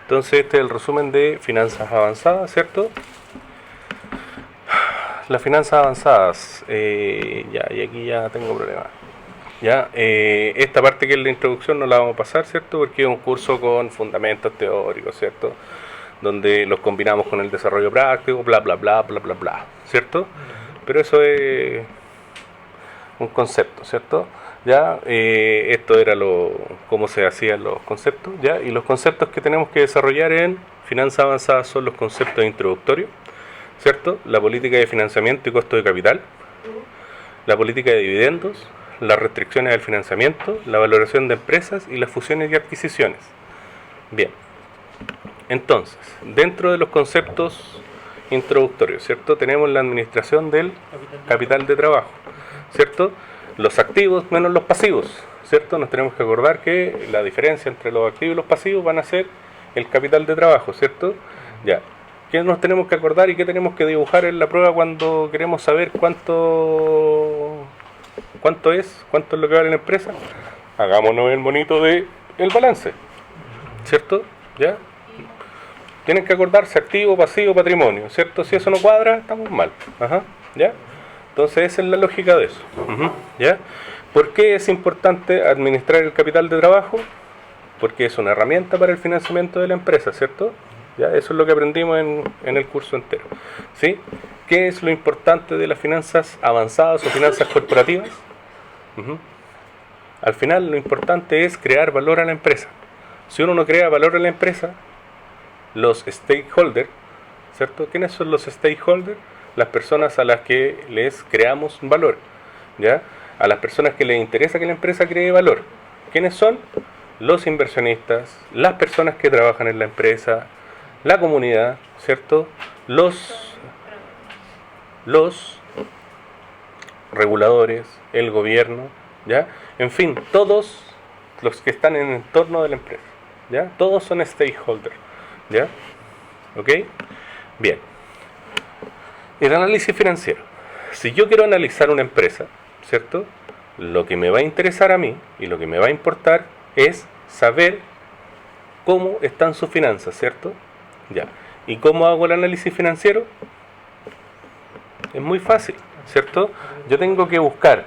Entonces este es el resumen de finanzas avanzadas, ¿cierto? Las finanzas avanzadas, ya, y aquí ya tengo problemas. Ya, esta parte que es la introducción no la vamos a pasar, ¿cierto? Porque es un curso con fundamentos teóricos, ¿cierto? Donde los combinamos con el desarrollo práctico, bla, bla, bla, bla, bla, bla, ¿cierto? Pero eso es un concepto, ¿cierto? Ya, esto era cómo se hacían los conceptos, ¿ya? Y los conceptos que tenemos que desarrollar en finanzas avanzadas son los conceptos introductorios, ¿cierto? La política de financiamiento y costo de capital, la política de dividendos, las restricciones del financiamiento, la valoración de empresas y las fusiones y adquisiciones. Bien, entonces, dentro de los conceptos introductorios, ¿cierto? Tenemos la administración del capital de trabajo, ¿cierto? Los activos menos los pasivos, ¿cierto? Nos tenemos que acordar que la diferencia entre los activos y los pasivos van a ser el capital de trabajo, ¿cierto? Ya. ¿Qué nos tenemos que acordar y qué tenemos que dibujar en la prueba cuando queremos saber cuánto es lo que vale la empresa? Hagámonos el monito de el balance, ¿cierto? ¿Ya? Tienen que acordarse activo, pasivo, patrimonio, ¿cierto? Si eso no cuadra, estamos mal. Ajá, ¿ya? Entonces esa es la lógica de eso. ¿Ya? ¿Por qué es importante administrar el capital de trabajo? Porque es una herramienta para el financiamiento de la empresa, ¿cierto? ¿Ya? Eso es lo que aprendimos en el curso entero. ¿Sí? ¿Qué es lo importante de las finanzas avanzadas o finanzas corporativas? Al final lo importante es crear valor a la empresa. Si uno no crea valor a la empresa, los stakeholders, ¿cierto? ¿Quiénes son los stakeholders? Las personas a las que les creamos valor, ¿ya? A las personas que les interesa que la empresa cree valor. ¿Quiénes son? Los inversionistas, las personas que trabajan en la empresa, la comunidad, ¿cierto? Los reguladores, el gobierno, ¿ya? En fin, todos los que están en el entorno de la empresa, ¿ya? Todos son stakeholders, ¿ya? ¿Ok? Bien. El análisis financiero. Si yo quiero analizar una empresa, ¿cierto? Lo que me va a interesar a mí y lo que me va a importar es saber cómo están sus finanzas, ¿cierto? Ya. ¿Y cómo hago el análisis financiero? Es muy fácil, ¿cierto? Yo tengo que buscar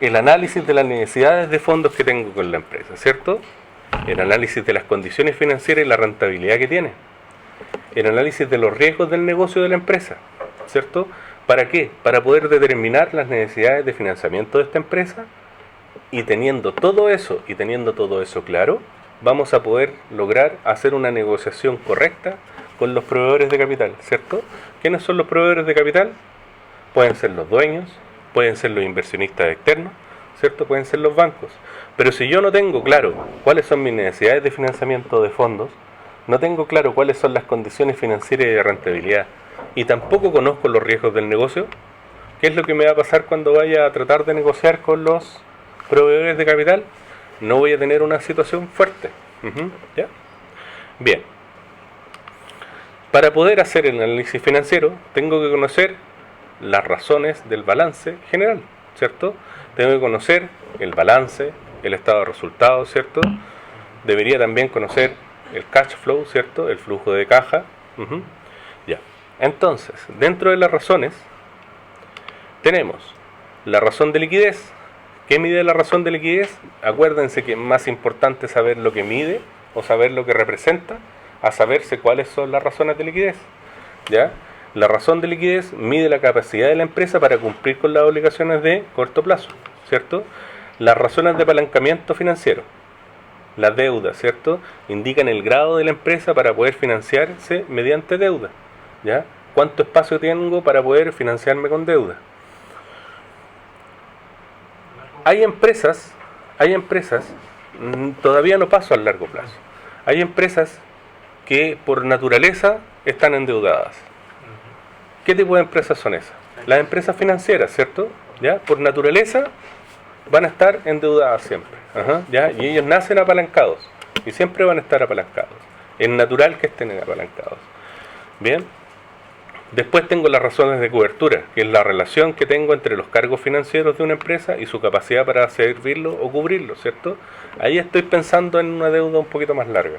el análisis de las necesidades de fondos que tengo con la empresa, ¿cierto? El análisis de las condiciones financieras y la rentabilidad que tiene. El análisis de los riesgos del negocio de la empresa, ¿cierto? ¿Para qué? Para poder determinar las necesidades de financiamiento de esta empresa, y teniendo todo eso claro, vamos a poder lograr hacer una negociación correcta con los proveedores de capital, ¿cierto? ¿Quiénes son los proveedores de capital? Pueden ser los dueños, pueden ser los inversionistas externos, ¿cierto? Pueden ser los bancos. Pero si yo no tengo claro cuáles son mis necesidades de financiamiento de fondos, no tengo claro cuáles son las condiciones financieras y de rentabilidad, y tampoco conozco los riesgos del negocio, ¿qué es lo que me va a pasar cuando vaya a tratar de negociar con los proveedores de capital? No voy a tener una situación fuerte. ¿Ya? Bien. Para poder hacer el análisis financiero, tengo que conocer las razones del balance general, ¿cierto? Tengo que conocer el balance, el estado de resultados, ¿cierto? Debería también conocer el cash flow, ¿cierto? El flujo de caja. Ya. Entonces, dentro de las razones, tenemos la razón de liquidez. ¿Qué mide la razón de liquidez? Acuérdense que es más importante saber lo que mide o saber lo que representa a saberse cuáles son las razones de liquidez. ¿Ya? La razón de liquidez mide la capacidad de la empresa para cumplir con las obligaciones de corto plazo, ¿cierto? Las razones de apalancamiento financiero, las deudas, ¿cierto? Indican el grado de la empresa para poder financiarse mediante deuda, ¿ya? ¿Cuánto espacio tengo para poder financiarme con deuda? Hay empresas, todavía no paso al largo plazo. Hay empresas que por naturaleza están endeudadas. ¿Qué tipo de empresas son esas? Las empresas financieras, ¿cierto? ¿Ya? Por naturaleza van a estar endeudadas siempre. ¿Ya? Y ellos nacen apalancados y siempre van a estar apalancados. Es natural que estén apalancados. Bien. Después tengo las razones de cobertura, que es la relación que tengo entre los cargos financieros de una empresa y su capacidad para servirlo o cubrirlo, ¿cierto? Ahí estoy pensando en una deuda un poquito más larga.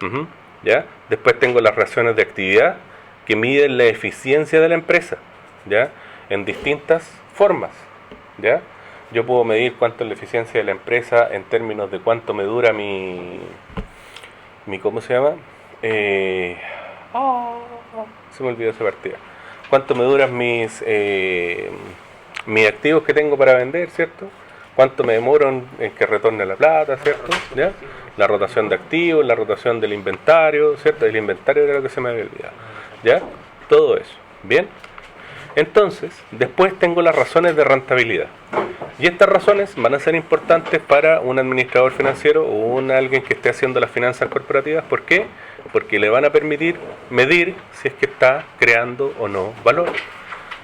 Ujú, ¿ya? Después tengo las razones de actividad que miden la eficiencia de la empresa, ¿ya? En distintas formas, ¿ya? Yo puedo medir cuánto es la eficiencia de la empresa en términos de cuánto me dura mi ¿cómo se llama? Eh, Se me olvidó esa partida. ¿Cuánto me duran mis activos que tengo para vender, ¿cierto? ¿Cuánto me demoro en que retorne la plata, ¿cierto? ¿Ya? La rotación de activos, la rotación del inventario, ¿cierto? El inventario era lo que se me había olvidado, ¿ya? Todo eso, ¿bien? Entonces, después tengo las razones de rentabilidad. Y estas razones van a ser importantes para un administrador financiero o alguien que esté haciendo las finanzas corporativas. ¿Por qué? Porque le van a permitir medir si es que está creando o no valor.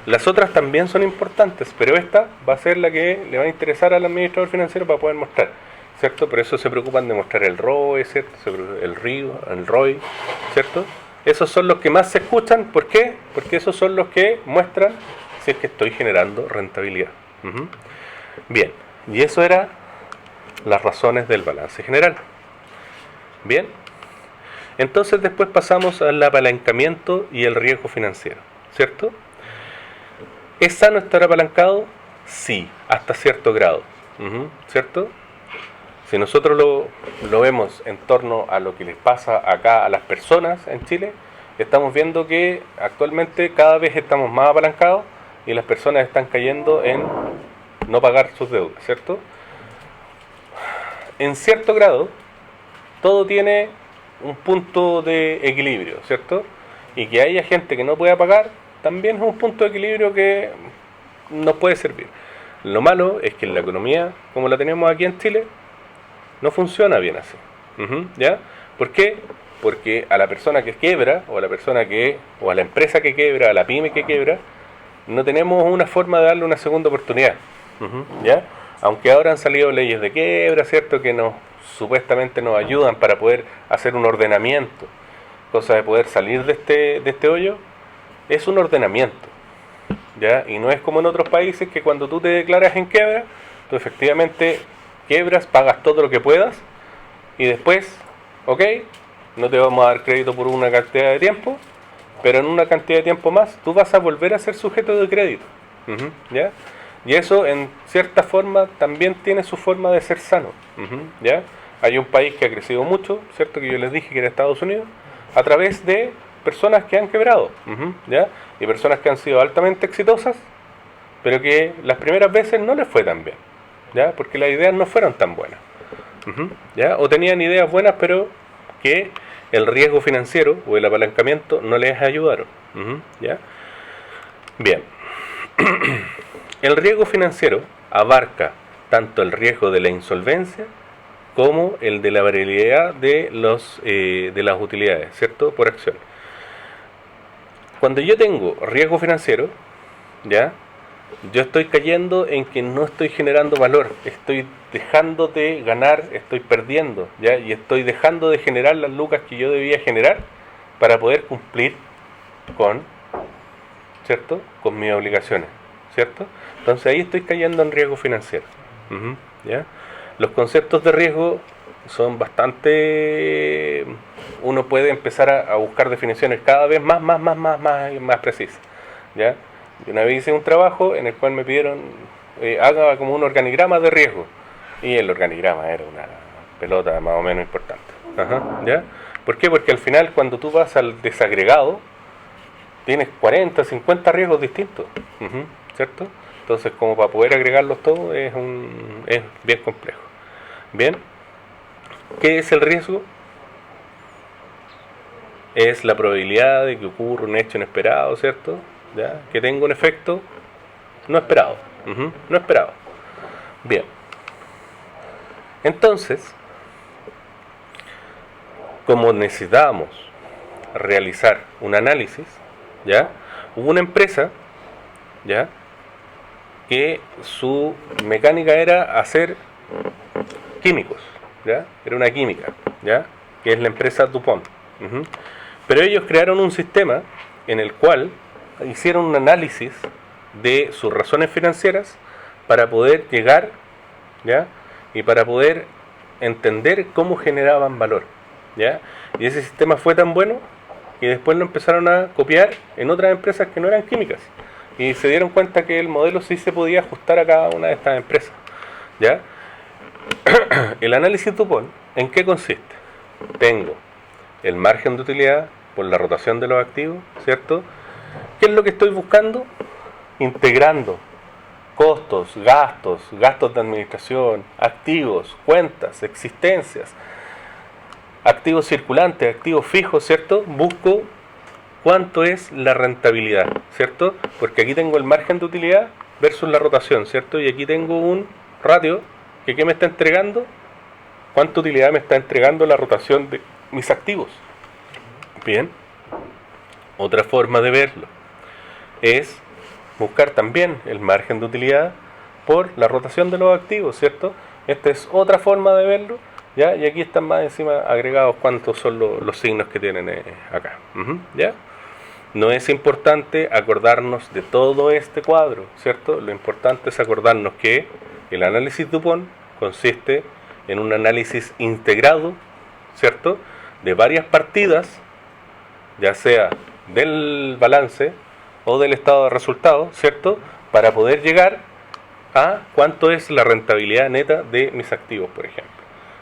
Las otras también son importantes, pero esta va a ser la que le va a interesar al administrador financiero para poder mostrar, ¿cierto? Por eso se preocupan de mostrar el ROE, ¿cierto? El ROI, ¿cierto? Esos son los que más se escuchan. ¿Por qué? Porque esos son los que muestran si es que estoy generando rentabilidad. Uh-huh. Bien, y eso era las razones del balance general. Bien, entonces después pasamos al apalancamiento y el riesgo financiero, ¿cierto? ¿Es sano estar apalancado? Sí, hasta cierto grado, ¿cierto? Si nosotros lo vemos en torno a lo que les pasa acá a las personas en Chile, estamos viendo que actualmente cada vez estamos más apalancados y las personas están cayendo en no pagar sus deudas, ¿cierto? En cierto grado, todo tiene un punto de equilibrio, ¿cierto? Y que haya gente que no pueda pagar, también es un punto de equilibrio que nos puede servir. Lo malo es que en la economía, como la tenemos aquí en Chile, no funciona bien así. ¿Ya? ¿Por qué? Porque a la persona que quiebra, o a la empresa que quiebra, a la pyme que quiebra, no tenemos una forma de darle una segunda oportunidad. ¿Ya? Aunque ahora han salido leyes de quiebra, ¿cierto? Que supuestamente nos ayudan para poder hacer un ordenamiento, cosa de poder salir de este hoyo, es un ordenamiento, ¿ya? Y no es como en otros países que cuando tú te declaras en quiebra, tú efectivamente quiebras, pagas todo lo que puedas y después, ok, no te vamos a dar crédito por una cantidad de tiempo, pero en una cantidad de tiempo más tú vas a volver a ser sujeto de crédito, ¿ya? Y eso en cierta forma también tiene su forma de ser sano, ¿ya? Hay un país que ha crecido mucho, ¿cierto? Que yo les dije que era Estados Unidos, a través de personas que han quebrado, ¿ya? Y personas que han sido altamente exitosas, pero que las primeras veces no les fue tan bien, ¿ya? Porque las ideas no fueron tan buenas, ¿ya? O tenían ideas buenas, pero que el riesgo financiero o el apalancamiento no les ayudaron, ¿ya? Bien. El riesgo financiero abarca tanto el riesgo de la insolvencia como el de la variabilidad de las utilidades, ¿cierto? Por acción. Cuando yo tengo riesgo financiero, ¿ya? Yo estoy cayendo en que no estoy generando valor, estoy dejando de ganar, estoy perdiendo, ¿ya? Y estoy dejando de generar las lucas que yo debía generar para poder cumplir con, ¿cierto? Con mis obligaciones, ¿cierto? Entonces ahí estoy cayendo en riesgo financiero, ¿ya? Los conceptos de riesgo son bastante... Uno puede empezar a buscar definiciones cada vez más precisas, ¿ya? Yo una vez hice un trabajo en el cual me pidieron haga como un organigrama de riesgo, y el organigrama era una pelota más o menos importante, ¿ya? ¿Por qué? Porque al final cuando tú vas al desagregado tienes 40, 50 riesgos distintos, ¿cierto? Entonces como para poder agregarlos todos es bien complejo. Bien, ¿qué es el riesgo? Es la probabilidad de que ocurra un hecho inesperado, ¿cierto? ¿Ya? Que tenga un efecto no esperado, no esperado. Bien, entonces, como necesitábamos realizar un análisis, ¿ya? Hubo una empresa, ¿ya? Que su mecánica era hacer químicos, ¿ya? Era una química, ¿ya? Que es la empresa DuPont. Pero ellos crearon un sistema en el cual hicieron un análisis de sus razones financieras para poder llegar, ¿ya? Y para poder entender cómo generaban valor, ¿ya? Y ese sistema fue tan bueno que después lo empezaron a copiar en otras empresas que no eran químicas. Y se dieron cuenta que el modelo sí se podía ajustar a cada una de estas empresas, ¿ya? El análisis Dupont, ¿en qué consiste? Tengo el margen de utilidad por la rotación de los activos, ¿cierto? ¿Qué es lo que estoy buscando? Integrando costos, gastos de administración, activos, cuentas, existencias, activos circulantes, activos fijos, ¿cierto? Busco cuánto es la rentabilidad, ¿cierto? Porque aquí tengo el margen de utilidad versus la rotación, ¿cierto? Y aquí tengo un ratio que ¿qué me está entregando? ¿Cuánta utilidad me está entregando la rotación de mis activos? Bien. Otra forma de verlo es buscar también el margen de utilidad por la rotación de los activos, ¿cierto? Esta es otra forma de verlo, ¿ya? Y aquí están más encima agregados cuántos son los signos que tienen acá, ¿ya? No es importante acordarnos de todo este cuadro, ¿cierto? Lo importante es acordarnos que el análisis Dupont consiste en un análisis integrado, ¿cierto? De varias partidas, ya sea del balance o del estado de resultados, ¿cierto? Para poder llegar a cuánto es la rentabilidad neta de mis activos, por ejemplo,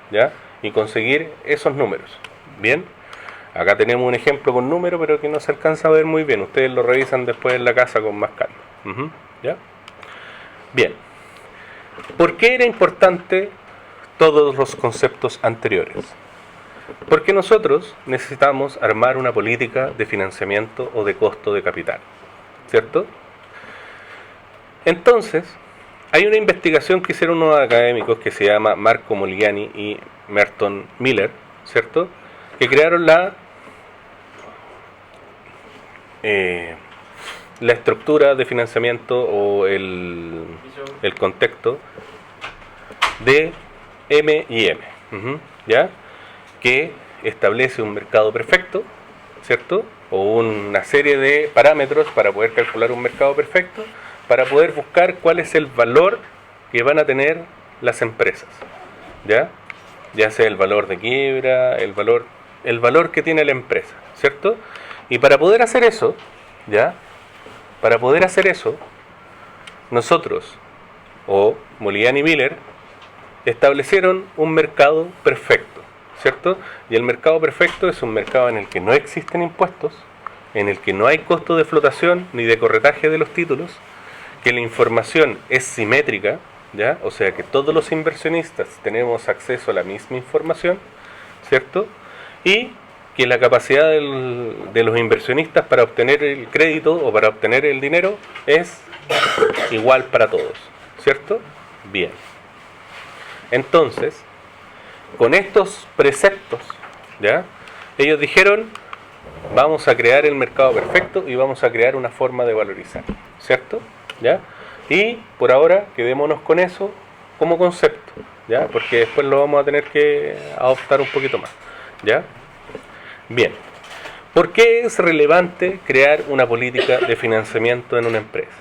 ¿ya? Y conseguir esos números. Bien, acá tenemos un ejemplo con números, pero que no se alcanza a ver muy bien. Ustedes lo revisan después en la casa con más calma. ¿Ya? Bien. ¿Por qué era importante todos los conceptos anteriores? Porque nosotros necesitamos armar una política de financiamiento o de costo de capital, ¿cierto? Entonces, hay una investigación que hicieron unos académicos que se llama Marco Moliani y Merton Miller, ¿cierto? Que crearon la estructura de financiamiento o el contexto de M&M, ¿ya? Que establece un mercado perfecto, ¿cierto? O una serie de parámetros para poder calcular un mercado perfecto, para poder buscar cuál es el valor que van a tener las empresas, ¿ya? Ya sea el valor de quiebra, el valor que tiene la empresa, ¿cierto? Y para poder hacer eso, ¿ya? Para poder hacer eso, nosotros, o Moliani y Miller, establecieron un mercado perfecto, ¿cierto? Y el mercado perfecto es un mercado en el que no existen impuestos, en el que no hay costo de flotación ni de corretaje de los títulos, que la información es simétrica, ¿ya? O sea que todos los inversionistas tenemos acceso a la misma información, ¿cierto? Y que la capacidad de los inversionistas para obtener el crédito o para obtener el dinero es igual para todos, ¿cierto? Bien. Entonces, con estos preceptos, ¿ya? Ellos dijeron, vamos a crear el mercado perfecto y vamos a crear una forma de valorizar, ¿cierto? ¿Ya? Y por ahora quedémonos con eso como concepto, ¿ya? Porque después lo vamos a tener que adoptar un poquito más, ¿ya? Bien. ¿Por qué es relevante crear una política de financiamiento en una empresa?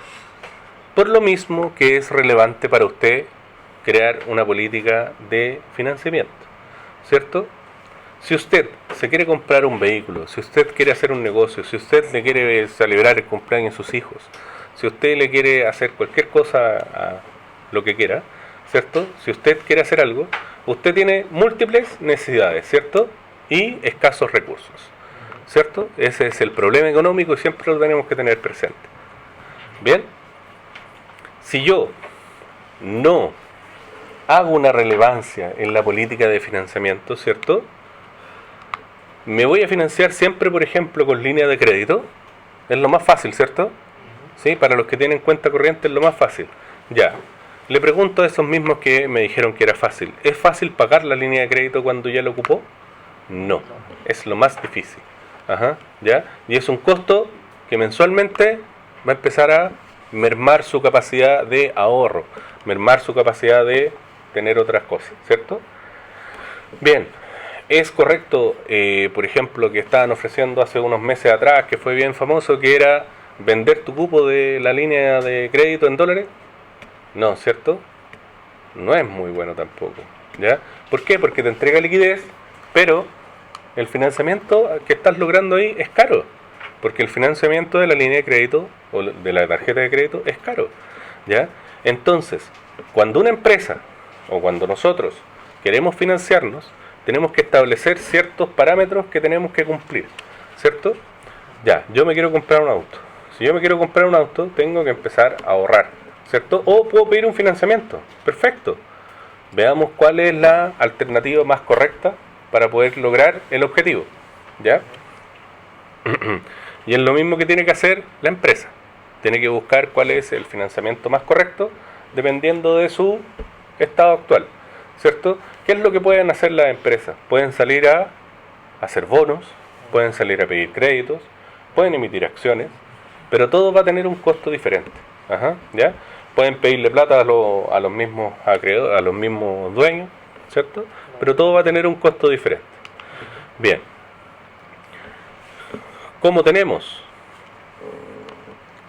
Por lo mismo que es relevante para usted crear una política de financiamiento, ¿cierto? Si usted se quiere comprar un vehículo, si usted quiere hacer un negocio, si usted le quiere celebrar el cumpleaños a sus hijos, si usted le quiere hacer cualquier cosa a lo que quiera, ¿cierto? Si usted quiere hacer algo, usted tiene múltiples necesidades, ¿cierto? Y escasos recursos, ¿cierto? Ese es el problema económico y siempre lo tenemos que tener presente. Bien, si yo no hago una relevancia en la política de financiamiento, ¿cierto? Me voy a financiar siempre, por ejemplo, con línea de crédito. Es lo más fácil, ¿cierto? ¿Sí? Para los que tienen cuenta corriente es lo más fácil. Ya. Le pregunto a esos mismos que me dijeron que era fácil. ¿Es fácil pagar la línea de crédito cuando ya lo ocupó? No. Es lo más difícil. Ajá. ¿Ya? Y es un costo que mensualmente va a empezar a mermar su capacidad de ahorro, mermar su capacidad de tener otras cosas, ¿cierto? Bien, es correcto, por ejemplo, que estaban ofreciendo hace unos meses atrás, que fue bien famoso, que era vender tu cupo de la línea de crédito en dólares. No, ¿cierto? No es muy bueno tampoco, ¿ya? ¿Por qué? Porque te entrega liquidez, pero el financiamiento que estás logrando ahí es caro, porque el financiamiento de la línea de crédito o de la tarjeta de crédito es caro, ¿ya? Entonces, cuando una empresa o cuando nosotros queremos financiarnos, tenemos que establecer ciertos parámetros que tenemos que cumplir, ¿cierto? Ya, yo me quiero comprar un auto. Si yo me quiero comprar un auto, tengo que empezar a ahorrar, ¿cierto? O puedo pedir un financiamiento. Perfecto. Veamos cuál es la alternativa más correcta para poder lograr el objetivo, ¿ya? Y es lo mismo que tiene que hacer la empresa. Tiene que buscar cuál es el financiamiento más correcto dependiendo de su estado actual, ¿cierto? ¿Qué es lo que pueden hacer las empresas? Pueden salir a hacer bonos, pueden salir a pedir créditos, pueden emitir acciones, pero todo va a tener un costo diferente. ¿Ya? Pueden pedirle plata a los mismos acreedores, a los mismos dueños, ¿cierto? Pero todo va a tener un costo diferente. Bien. ¿Cómo tenemos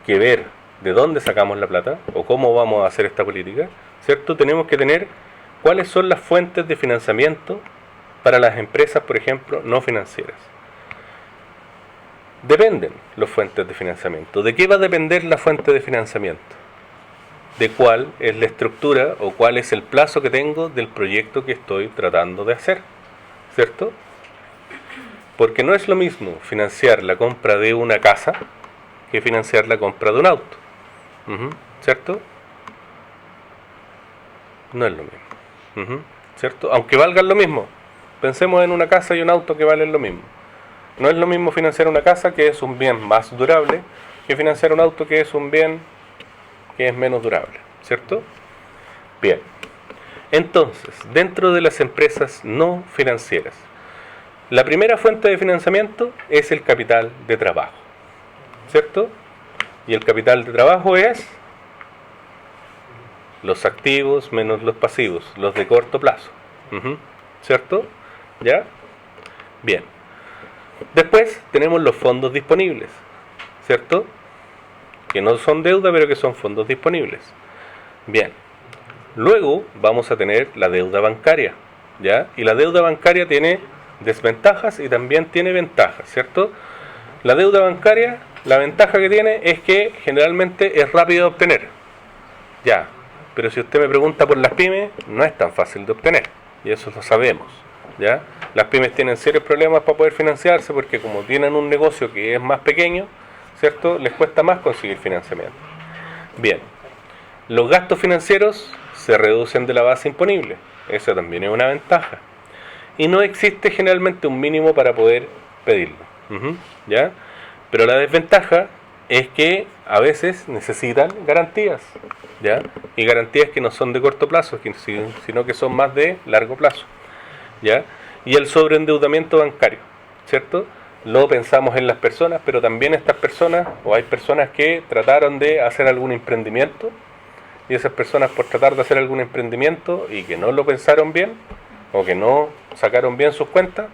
que ver de dónde sacamos la plata o cómo vamos a hacer esta política? ¿Cierto? Tenemos que tener cuáles son las fuentes de financiamiento para las empresas, por ejemplo, no financieras. Dependen las fuentes de financiamiento. ¿De qué va a depender la fuente de financiamiento? De cuál es la estructura o cuál es el plazo que tengo del proyecto que estoy tratando de hacer, ¿cierto? Porque no es lo mismo financiar la compra de una casa que financiar la compra de un auto, ¿cierto? No es lo mismo, ¿cierto? Aunque valgan lo mismo. Pensemos en una casa y un auto que valen lo mismo. No es lo mismo financiar una casa, que es un bien más durable, que financiar un auto, que es un bien que es menos durable, ¿cierto? Bien. Entonces, dentro de las empresas no financieras, la primera fuente de financiamiento es el capital de trabajo, ¿cierto? Y el capital de trabajo es los activos menos los pasivos, los de corto plazo, ¿cierto? ¿Ya? Bien. Después tenemos los fondos disponibles, ¿cierto? Que no son deuda, pero que son fondos disponibles. Bien. Luego vamos a tener la deuda bancaria, ¿ya? Y la deuda bancaria tiene desventajas y también tiene ventajas, ¿cierto? La deuda bancaria, la ventaja que tiene es que generalmente es rápido de obtener, ¿ya? Pero si usted me pregunta por las pymes, no es tan fácil de obtener, y eso lo sabemos, ¿ya? Las pymes tienen serios problemas para poder financiarse porque como tienen un negocio que es más pequeño, ¿cierto? Les cuesta más conseguir financiamiento. Bien, los gastos financieros se reducen de la base imponible, eso también es una ventaja. Y no existe generalmente un mínimo para poder pedirlo, ¿ya? Pero la desventaja es que a veces necesitan garantías, ¿ya? Y garantías que no son de corto plazo, sino que son más de largo plazo, ¿ya? Y el sobreendeudamiento bancario, ¿cierto? Lo pensamos en las personas, pero también estas personas, o hay personas que trataron de hacer algún emprendimiento, y esas personas por tratar de hacer algún emprendimiento y que no lo pensaron bien, o que no sacaron bien sus cuentas,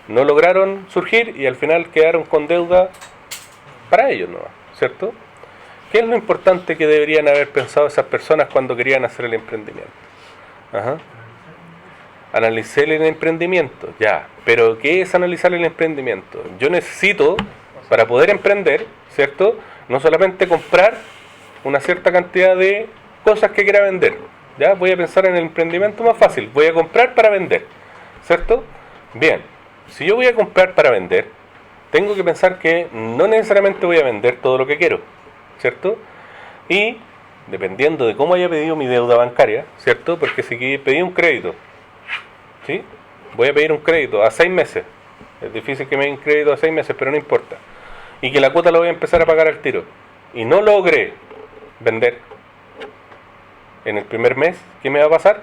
no lograron surgir y al final quedaron con deuda para ellos, ¿no? ¿Cierto? ¿Qué es lo importante que deberían haber pensado esas personas cuando querían hacer el emprendimiento? Analicé el emprendimiento, ya, pero ¿qué es analizar el emprendimiento? Yo necesito, para poder emprender, ¿cierto? No solamente comprar una cierta cantidad de cosas que quiera vender, ya, voy a pensar en el emprendimiento más fácil, voy a comprar para vender, ¿cierto? Bien, si yo voy a comprar para vender, tengo que pensar que no necesariamente voy a vender todo lo que quiero, ¿cierto? Y dependiendo de cómo haya pedido mi deuda bancaria, ¿cierto? Porque si pedí un crédito, ¿sí? Voy a pedir un crédito a 6 meses. Es difícil que me den crédito a 6 meses, pero no importa. Y que la cuota la voy a empezar a pagar al tiro. Y no logré vender en el primer mes, ¿qué me va a pasar?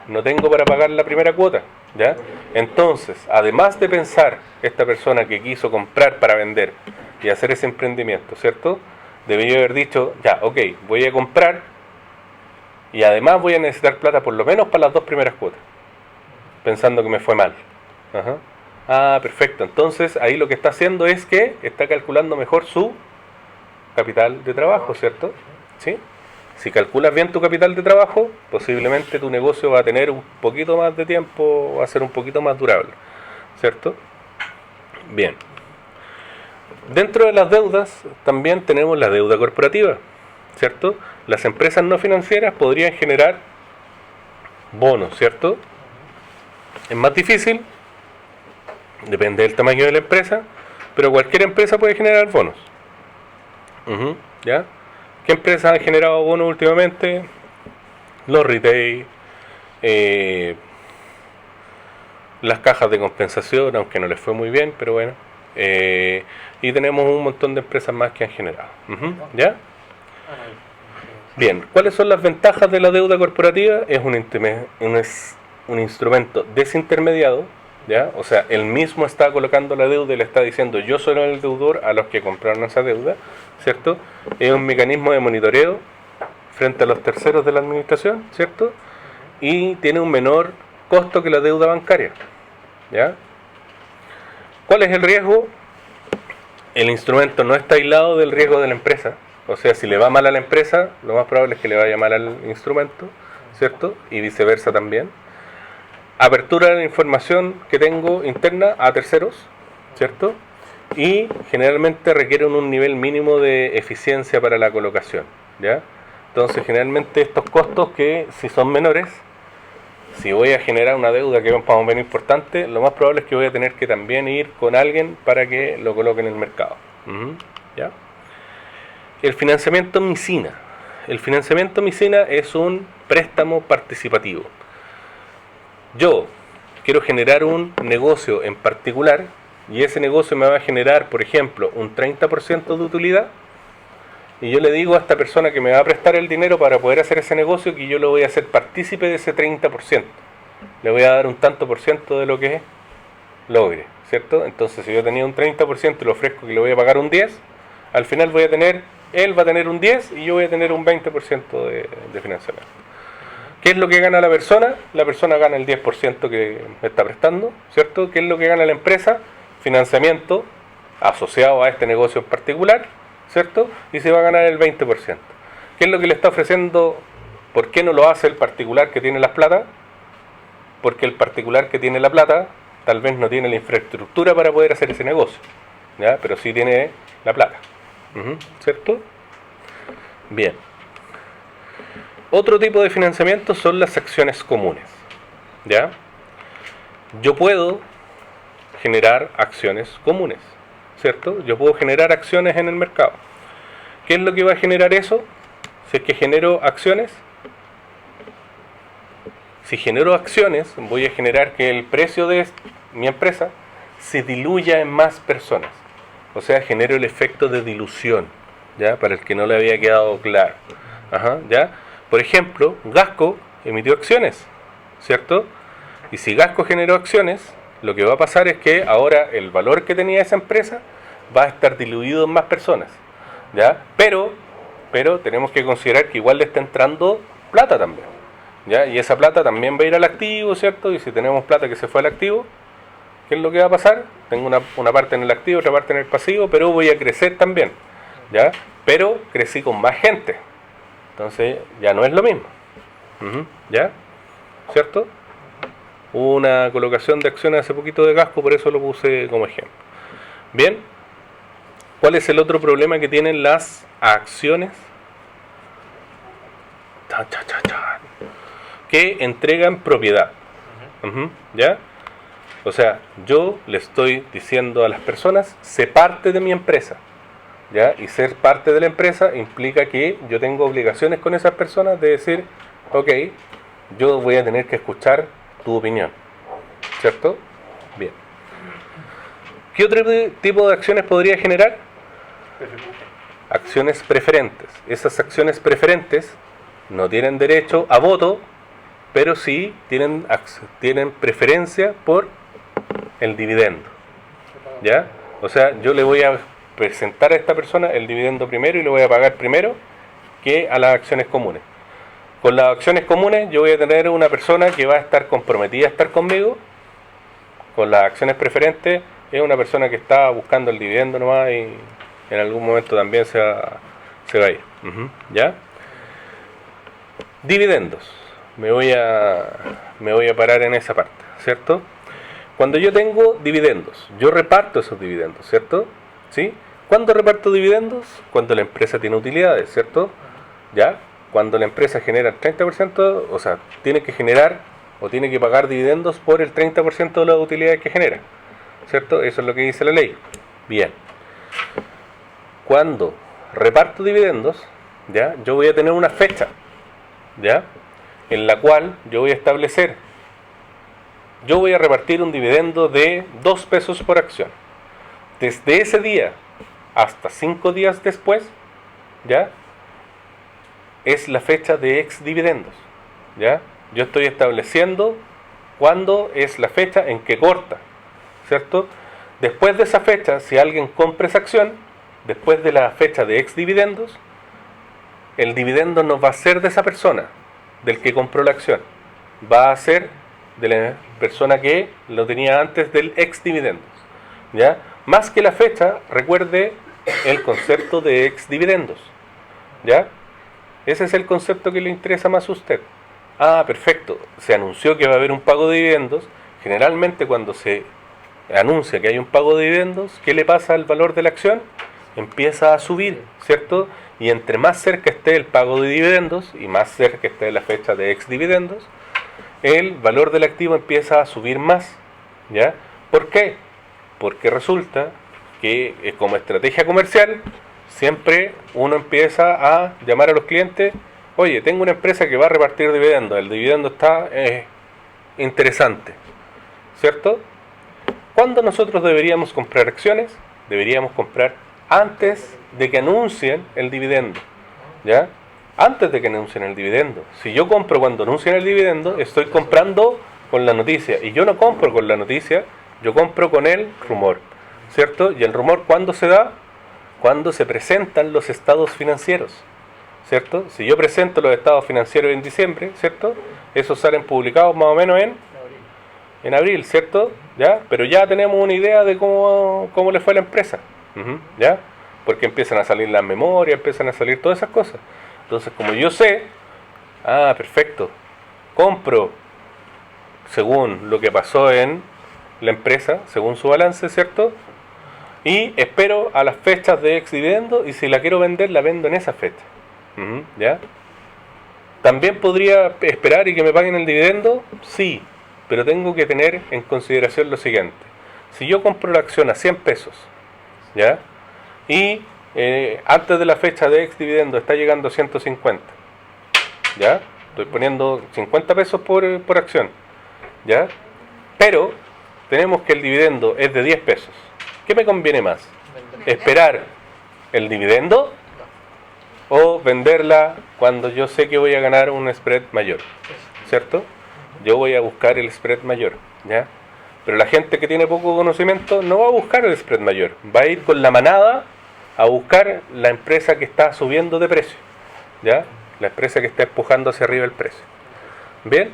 No tengo para pagar la primera cuota, ¿ya? Entonces, además de pensar esta persona que quiso comprar para vender y hacer ese emprendimiento, ¿cierto? Debería haber dicho, ya, ok, voy a comprar y además voy a necesitar plata por lo menos para las 2 primeras cuotas, pensando que me fue mal. Ah, perfecto. Entonces ahí lo que está haciendo es que está calculando mejor su capital de trabajo, ¿cierto? ¿Sí? Si calculas bien tu capital de trabajo, posiblemente tu negocio va a tener un poquito más de tiempo, va a ser un poquito más durable, ¿cierto? Bien. Dentro de las deudas también tenemos la deuda corporativa, ¿cierto? Las empresas no financieras podrían generar bonos, ¿cierto? Es más difícil, depende del tamaño de la empresa, pero cualquier empresa puede generar bonos. ¿Ya? ¿Qué empresas han generado bonos últimamente? Los retail, las cajas de compensación, aunque no les fue muy bien, pero bueno. Y tenemos un montón de empresas más que han generado. ¿Ya? Bien, ¿cuáles son las ventajas de la deuda corporativa? Es un instrumento desintermediado, ¿ya? O sea, él mismo está colocando la deuda y le está diciendo yo soy el deudor a los que compraron esa deuda, ¿cierto? Es un mecanismo de monitoreo frente a los terceros de la administración, ¿cierto? Y tiene un menor costo que la deuda bancaria, ¿ya? ¿Cuál es el riesgo? El instrumento no está aislado del riesgo de la empresa. O sea, si le va mal a la empresa, lo más probable es que le vaya mal al instrumento, ¿cierto? Y viceversa también. Apertura de la información que tengo interna a terceros, ¿cierto? Y generalmente requieren un nivel mínimo de eficiencia para la colocación, ¿ya? Entonces, generalmente estos costos que si son menores, si voy a generar una deuda que es más o menos importante, lo más probable es que voy a tener que también ir con alguien para que lo coloque en el mercado, ¿ya? El financiamiento micina. El financiamiento micina es un préstamo participativo. Yo quiero generar un negocio en particular y ese negocio me va a generar, por ejemplo, un 30% de utilidad y yo le digo a esta persona que me va a prestar el dinero para poder hacer ese negocio que yo lo voy a hacer partícipe de ese 30%. Le voy a dar un tanto por ciento de lo que logre, ¿cierto? Entonces, si yo tenía un 30% y le ofrezco que le voy a pagar un 10%, al final él va a tener un 10% y yo voy a tener un 20% de financiamiento. ¿Qué es lo que gana la persona? La persona gana el 10% que me está prestando, ¿cierto? ¿Qué es lo que gana la empresa? Financiamiento asociado a este negocio en particular, ¿cierto? Y se va a ganar el 20%. ¿Qué es lo que le está ofreciendo? ¿Por qué no lo hace el particular que tiene las plata? Porque el particular que tiene la plata tal vez no tiene la infraestructura para poder hacer ese negocio, ¿ya? Pero sí tiene la plata, ¿cierto? Bien. Otro tipo de financiamiento son las acciones comunes, ¿ya? Yo puedo generar acciones comunes, ¿cierto? Yo puedo generar acciones en el mercado. ¿Qué es lo que va a generar eso? Si es que genero acciones, si genero acciones, voy a generar que el precio de mi empresa se diluya en más personas. O sea, genero el efecto de dilución, ¿ya? Para el que no le había quedado claro. ¿Ya? Por ejemplo, Gasco emitió acciones, ¿cierto? Y si Gasco generó acciones, lo que va a pasar es que ahora el valor que tenía esa empresa va a estar diluido en más personas, ¿ya? Pero tenemos que considerar que igual le está entrando plata también, ¿ya? Y esa plata también va a ir al activo, ¿cierto? Y si tenemos plata que se fue al activo, ¿qué es lo que va a pasar? Tengo una parte en el activo, otra parte en el pasivo, pero voy a crecer también, ¿ya? Pero crecí con más gente. Entonces ya no es lo mismo, ¿ya? ¿Cierto? Hubo una colocación de acciones hace poquito de Gasco, por eso lo puse como ejemplo. Bien, ¿cuál es el otro problema que tienen las acciones? Que entregan propiedad, ¿ya? O sea, yo le estoy diciendo a las personas, sé parte de mi empresa, ¿ya? Y ser parte de la empresa implica que yo tengo obligaciones con esas personas de decir, ok, yo voy a tener que escuchar tu opinión, ¿cierto? Bien. ¿Qué otro tipo de acciones podría generar? Acciones preferentes. Esas acciones preferentes no tienen derecho a voto, pero sí tienen preferencia por el dividendo, ¿ya? O sea, yo le voy a presentar a esta persona el dividendo primero y lo voy a pagar primero que a las acciones comunes. Con las acciones comunes yo voy a tener una persona que va a estar comprometida a estar conmigo. Con las acciones preferentes es una persona que está buscando el dividendo nomás y en algún momento también se va a ir, ¿ya? Dividendos. Me voy a parar en esa parte, ¿cierto? cuando yo tengo dividendos, yo reparto esos dividendos, ¿cierto? ¿Sí? ¿Cuándo reparto dividendos? Cuando la empresa tiene utilidades, ¿cierto? ¿Ya? Cuando la empresa genera el 30%, o sea, tiene que generar o tiene que pagar dividendos por el 30% de las utilidades que genera, ¿cierto? Eso es lo que dice la ley. Bien. Cuando reparto dividendos, ¿ya? Yo voy a tener una fecha, ¿ya? En la cual yo voy a establecer, yo voy a repartir un dividendo de 2 pesos por acción. Desde ese día hasta 5 días después, ¿ya? Es la fecha de ex dividendos, ¿ya? Yo estoy estableciendo cuándo es la fecha en que corta, ¿cierto? Después de esa fecha, si alguien compra esa acción, después de la fecha de ex dividendos, el dividendo no va a ser de esa persona, del que compró la acción, va a ser de la persona que lo tenía antes del ex dividendos, ¿ya? Más que la fecha, recuerde el concepto de ex dividendos, ¿ya? Ese es el concepto que le interesa más a usted. Ah, perfecto. Se anunció que va a haber un pago de dividendos. Generalmente cuando se anuncia que hay un pago de dividendos, ¿qué le pasa al valor de la acción? Empieza a subir, ¿cierto? Y entre más cerca esté el pago de dividendos y más cerca esté la fecha de ex dividendos, el valor del activo empieza a subir más, ¿ya? ¿Por qué? Porque resulta que como estrategia comercial siempre uno empieza a llamar a los clientes, oye, tengo una empresa que va a repartir dividendos, el dividendo está interesante, ¿cierto? ¿Cuándo nosotros deberíamos comprar acciones? Deberíamos comprar antes de que anuncien el dividendo, ¿ya? Antes de que anuncien el dividendo. Si yo compro cuando anuncien el dividendo, estoy comprando con la noticia, y yo no compro con la noticia, yo compro con el rumor, ¿cierto? Y el rumor, ¿cuándo se da? Cuando se presentan los estados financieros, ¿cierto? Si yo presento los estados financieros en diciembre, ¿cierto? Esos salen publicados más o menos en abril, ¿cierto? ¿Ya? Pero ya tenemos una idea de cómo le fue a la empresa, ¿ya? Porque empiezan a salir las memorias, empiezan a salir todas esas cosas. Entonces, como yo sé, perfecto, compro según lo que pasó en la empresa, según su balance, ¿cierto? Y espero a las fechas de ex dividendo, y si la quiero vender, la vendo en esa fecha. ¿Ya? ¿También podría esperar y que me paguen el dividendo? Sí, pero tengo que tener en consideración lo siguiente. Si yo compro la acción a 100 pesos, ¿ya? Y antes de la fecha de ex dividendo está llegando a 150, ¿ya? Estoy poniendo 50 pesos por acción, ¿ya? Pero tenemos que el dividendo es de 10 pesos. ¿Qué me conviene más? ¿Esperar el dividendo o venderla cuando yo sé que voy a ganar un spread mayor? ¿Cierto? Yo voy a buscar el spread mayor, ¿ya? Pero la gente que tiene poco conocimiento no va a buscar el spread mayor, va a ir con la manada a buscar la empresa que está subiendo de precio, ¿ya? La empresa que está empujando hacia arriba el precio. ¿Bien?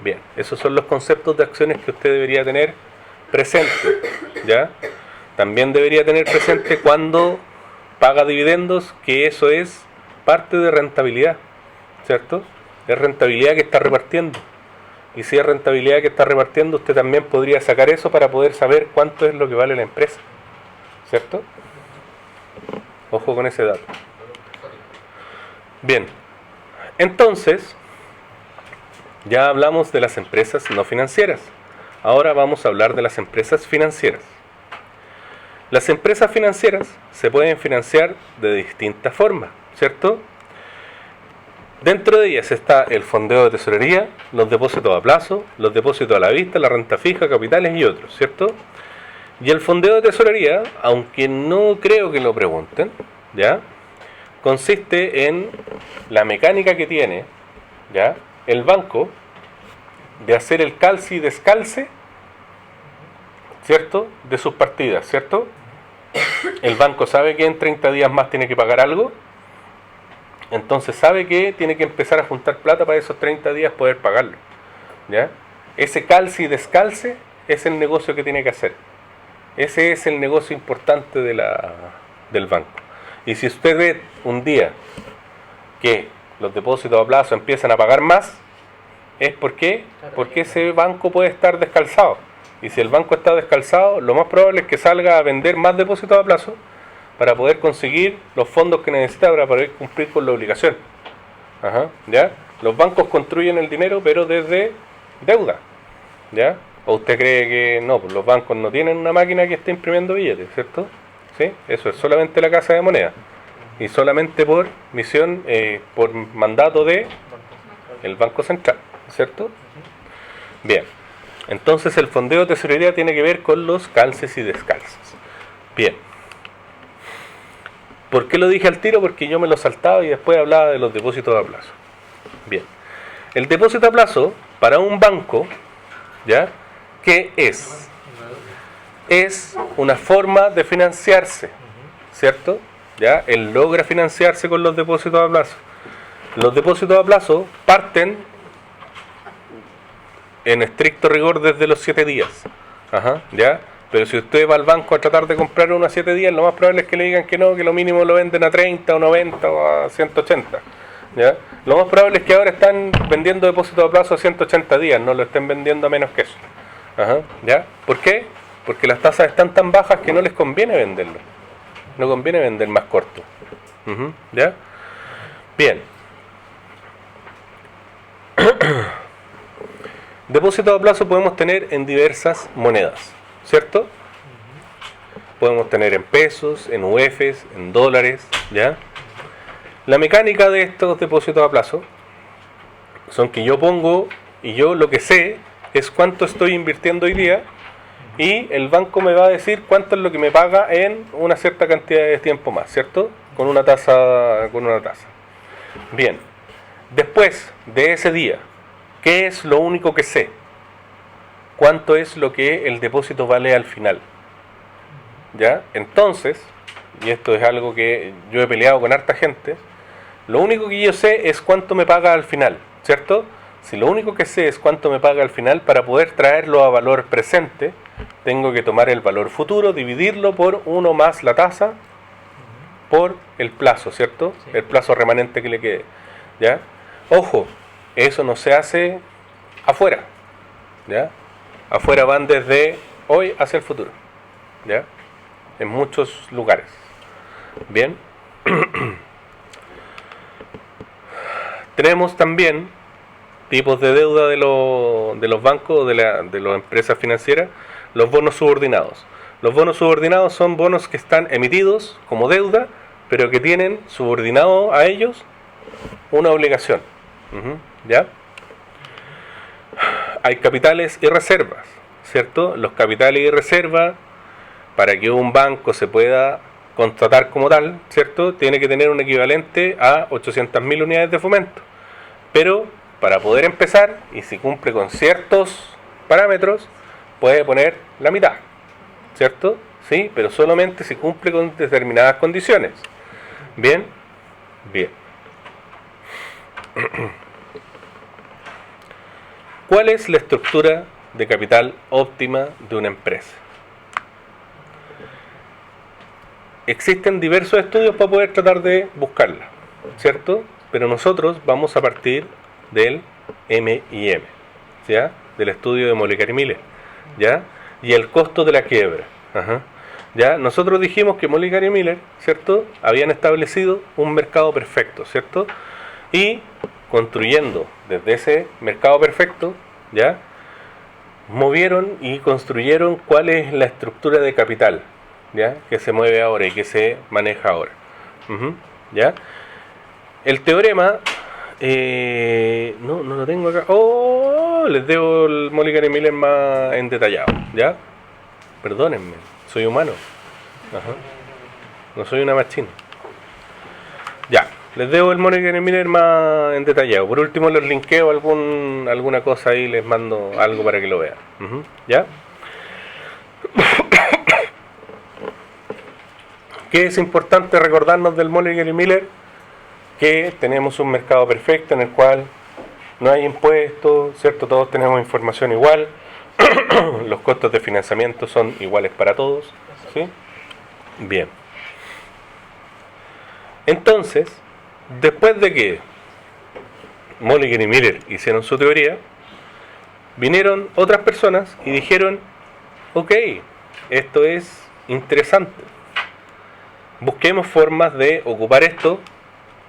Bien, esos son los conceptos de acciones que usted debería tener presente, ¿ya? También debería tener presente cuando paga dividendos, que eso es parte de rentabilidad, ¿cierto? Es rentabilidad que está repartiendo. Y si es rentabilidad que está repartiendo, usted también podría sacar eso para poder saber cuánto es lo que vale la empresa, ¿cierto? Ojo con ese dato. Bien, entonces, ya hablamos de las empresas no financieras. Ahora vamos a hablar de las empresas financieras. Las empresas financieras se pueden financiar de distintas formas, ¿cierto? Dentro de ellas está el fondeo de tesorería, los depósitos a plazo, los depósitos a la vista, la renta fija, capitales y otros, ¿cierto? Y el fondeo de tesorería, aunque no creo que lo pregunten, ¿ya? Consiste en la mecánica que tiene, ¿ya?, el banco de hacer el calce y descalce, ¿cierto?, de sus partidas, ¿cierto? El banco sabe que en 30 días más tiene que pagar algo, entonces sabe que tiene que empezar a juntar plata para esos 30 días poder pagarlo, ¿ya? Ese calce y descalce es el negocio que tiene que hacer. Ese es el negocio importante del banco. Y si usted ve un día que los depósitos a plazo empiezan a pagar más, es porque ese banco puede estar descalzado. Y si el banco está descalzado, lo más probable es que salga a vender más depósitos a plazo para poder conseguir los fondos que necesita para poder cumplir con la obligación. Ajá, ¿ya? Los bancos construyen el dinero, pero desde deuda, ¿ya? ¿O usted cree que no? Pues los bancos no tienen una máquina que esté imprimiendo billetes, ¿cierto? ¿Sí? Eso es solamente la casa de moneda. Y solamente por misión, por mandato de el Banco Central, ¿cierto? Bien. Entonces el fondeo de tesorería tiene que ver con los calces y descalces. Bien. ¿Por qué lo dije al tiro? Porque yo me lo saltaba y después hablaba de los depósitos a plazo. Bien. El depósito a plazo para un banco, ¿ya? ¿Qué es? Es una forma de financiarse, ¿cierto? ¿Ya? Él logra financiarse con los depósitos a plazo. Los depósitos a plazo parten en estricto rigor desde los 7 días. Ajá, ¿ya? Pero si usted va al banco a tratar de comprar uno a 7 días, lo más probable es que le digan que no, que lo mínimo lo venden a 30 o 90 o a 180. ¿Ya? Lo más probable es que ahora están vendiendo depósitos a plazo a 180 días, no lo estén vendiendo a menos que eso. Ajá, ¿ya? ¿Por qué? Porque las tasas están tan bajas que no les conviene venderlo. No conviene vender más corto. ¿Ya? Bien. Depósitos a plazo podemos tener en diversas monedas, ¿cierto? Podemos tener en pesos, en UFs, en dólares, ¿ya? La mecánica de estos depósitos a plazo son que yo pongo, y yo lo que sé es cuánto estoy invirtiendo hoy día, y el banco me va a decir cuánto es lo que me paga en una cierta cantidad de tiempo más, ¿cierto? Con una tasa. Bien. Después de ese día, ¿qué es lo único que sé? ¿Cuánto es lo que el depósito vale al final? ¿Ya? Entonces, y esto es algo que yo he peleado con harta gente, lo único que yo sé es cuánto me paga al final, ¿cierto? Si lo único que sé es cuánto me paga al final, para poder traerlo a valor presente, tengo que tomar el valor futuro, dividirlo por 1 más la tasa, por el plazo, ¿cierto? Sí. El plazo remanente que le quede, ¿ya? Ojo, eso no se hace afuera, ¿ya? Afuera van desde hoy hacia el futuro, ¿ya? En muchos lugares. Bien. Tenemos también tipos de deuda de los bancos, de las empresas financieras, los bonos subordinados. Los bonos subordinados son bonos que están emitidos como deuda, pero que tienen subordinado a ellos una obligación. ¿Ya? Hay capitales y reservas, ¿cierto? Los capitales y reservas, para que un banco se pueda contratar como tal, ¿cierto? Tiene que tener un equivalente a 800.000 unidades de fomento. Pero para poder empezar, y si cumple con ciertos parámetros, puede poner la mitad, ¿cierto? Sí, pero solamente si cumple con determinadas condiciones. Bien, bien. ¿Cuál es la estructura de capital óptima de una empresa? Existen diversos estudios para poder tratar de buscarla, ¿cierto? Pero nosotros vamos a partir del M&M, ¿ya? Del estudio de Molicari Miller, ¿ya? Y el costo de la quiebra. Ajá. ¿Ya? Nosotros dijimos que Molicari Miller, ¿cierto? Habían establecido un mercado perfecto, ¿cierto? Y construyendo desde ese mercado perfecto, ¿ya? Movieron y construyeron cuál es la estructura de capital, ¿ya? Que se mueve ahora y que se maneja ahora. ¿Ya? El teorema, no lo tengo acá. Les debo el Molicari Miller más en detallado, ¿ya? Perdónenme, soy humano. Ajá. No soy una machina. Ya, les debo el Molicari Miller más en detallado. Por último les linkeo alguna cosa ahí, les mando algo para que lo vean. ¿Ya? ¿Qué es importante recordarnos del Molicari Miller? Que tenemos un mercado perfecto en el cual no hay impuestos, ¿cierto? Todos tenemos información igual, los costos de financiamiento son iguales para todos, ¿sí? Bien. Entonces, después de que Molicari y Miller hicieron su teoría, vinieron otras personas y dijeron, ok, esto es interesante. Busquemos formas de ocupar esto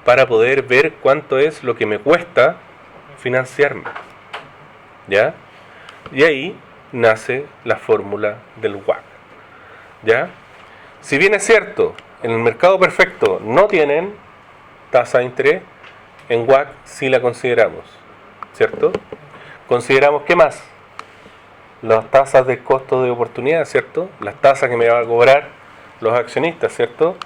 para poder ver cuánto es lo que me cuesta financiarme. ¿Ya? Y ahí nace la fórmula del WACC. ¿Ya? Si bien es cierto, en el mercado perfecto no tienen tasa de interés, en WACC sí la consideramos. ¿Cierto? Consideramos, ¿qué más? Las tasas de costo de oportunidad, ¿cierto? Las tasas que me van a cobrar los accionistas, ¿cierto?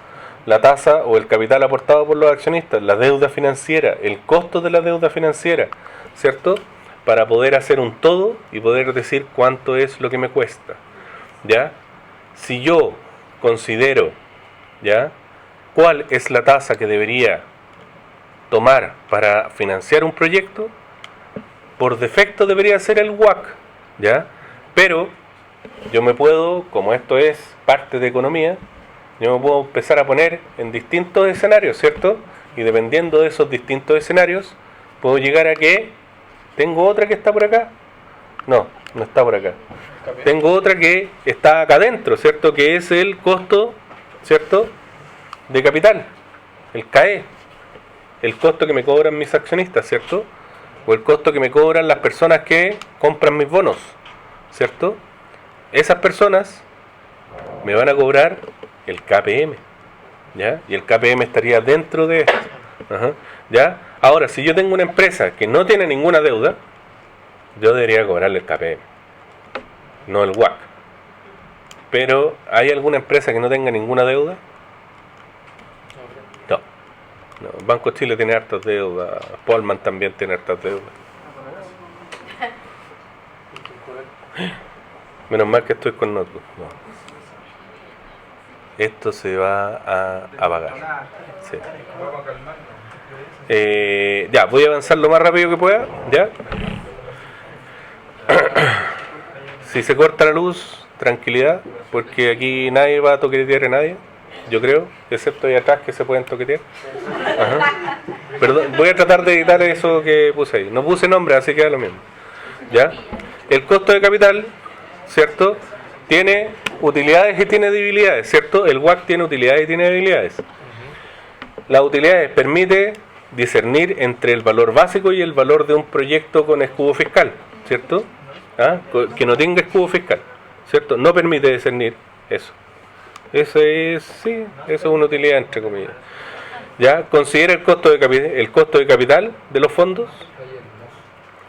La tasa o el capital aportado por los accionistas, la deuda financiera, el costo de la deuda financiera, ¿cierto? Para poder hacer un todo y poder decir cuánto es lo que me cuesta, ¿ya? Si yo considero, ¿ya?, cuál es la tasa que debería tomar para financiar un proyecto, por defecto debería ser el WACC, ¿ya? Pero yo me puedo, como esto es parte de economía, yo me puedo empezar a poner en distintos escenarios, ¿cierto? Y dependiendo de esos distintos escenarios, puedo llegar a que tengo otra que está por acá. No, no está por acá. Tengo otra que está acá adentro, ¿cierto? Que es el costo, ¿cierto?, de capital, el CAE, el costo que me cobran mis accionistas, ¿cierto? O el costo que me cobran las personas que compran mis bonos, ¿cierto? Esas personas me van a cobrar el KPM, ¿ya? Y el KPM estaría dentro de esto. Ajá, ¿ya? Ahora, si yo tengo una empresa que no tiene ninguna deuda, yo debería cobrarle el KPM, no el WACC. Pero, ¿hay alguna empresa que no tenga ninguna deuda? No, Banco Chile tiene hartas deudas, Polman también tiene hartas deudas. Menos mal que estoy con notebook. No. Esto se va a apagar. Sí. Ya, voy a avanzar lo más rápido que pueda. ¿Ya? Si se corta la luz, tranquilidad, porque aquí nadie va a toquetear a nadie, yo creo, excepto ahí atrás que se pueden toquetear. Ajá. Perdón, voy a tratar de editar eso que puse ahí. No puse nombre, así que es lo mismo. ¿Ya? El costo de capital, ¿cierto?, tiene utilidades y tiene debilidades, ¿cierto? El WACC tiene utilidades y tiene debilidades. Las utilidades permite discernir entre el valor básico y el valor de un proyecto con escudo fiscal, ¿cierto? ¿Ah? Que no tenga escudo fiscal, ¿cierto? No permite discernir eso. Eso es una utilidad entre comillas. ¿Ya? Considera el costo de capital de los fondos,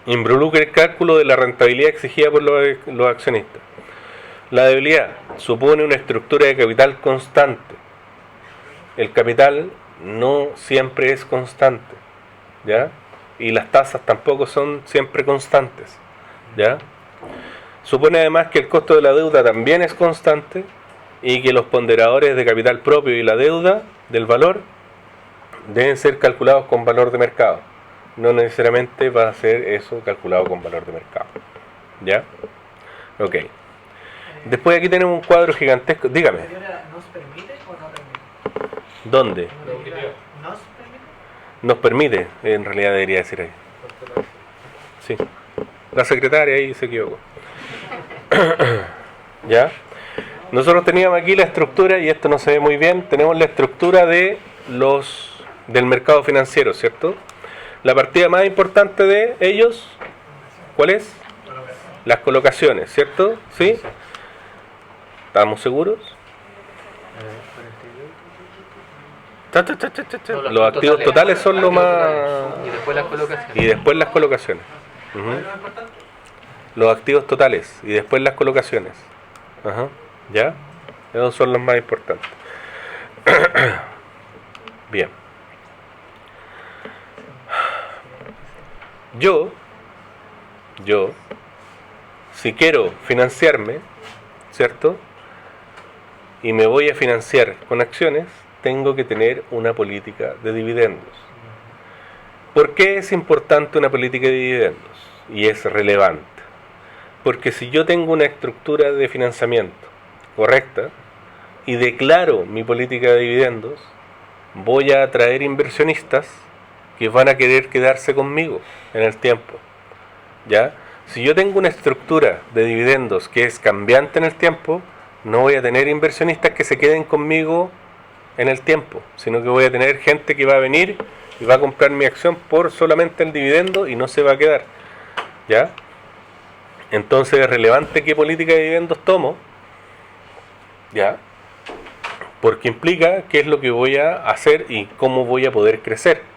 involucra el cálculo de la rentabilidad exigida por los accionistas. La debilidad supone una estructura de capital constante. El capital no siempre es constante, ¿ya? Y las tasas tampoco son siempre constantes, ¿ya? Supone además que el costo de la deuda también es constante y que los ponderadores de capital propio y la deuda del valor deben ser calculados con valor de mercado. No necesariamente va a ser eso calculado con valor de mercado, ¿ya? Ok. Después aquí tenemos un cuadro gigantesco. Dígame. ¿Nos permite o no permite? ¿Dónde? ¿Nos permite? Nos permite, en realidad debería decir ahí. Sí. La secretaria ahí se equivocó. ¿Ya? Nosotros teníamos aquí la estructura, y esto no se ve muy bien, tenemos la estructura del mercado financiero, ¿cierto? La partida más importante de ellos, ¿cuál es? Las colocaciones, ¿cierto? ¿Sí? ¿Estamos seguros? Los activos totales son lo más... Y después las colocaciones. Y después las colocaciones. Los activos totales y después las colocaciones. Ajá. ¿Ya? Esos son los más importantes. Bien. Yo, si quiero financiarme, ¿cierto?, y me voy a financiar con acciones, tengo que tener una política de dividendos. ¿Por qué es importante una política de dividendos? Y es relevante. Porque si yo tengo una estructura de financiamiento correcta y declaro mi política de dividendos, voy a atraer inversionistas que van a querer quedarse conmigo en el tiempo, ¿ya? Si yo tengo una estructura de dividendos que es cambiante en el tiempo, no voy a tener inversionistas que se queden conmigo en el tiempo, sino que voy a tener gente que va a venir y va a comprar mi acción por solamente el dividendo y no se va a quedar, ¿ya? Entonces es relevante qué política de dividendos tomo, ¿ya? Porque implica qué es lo que voy a hacer y cómo voy a poder crecer.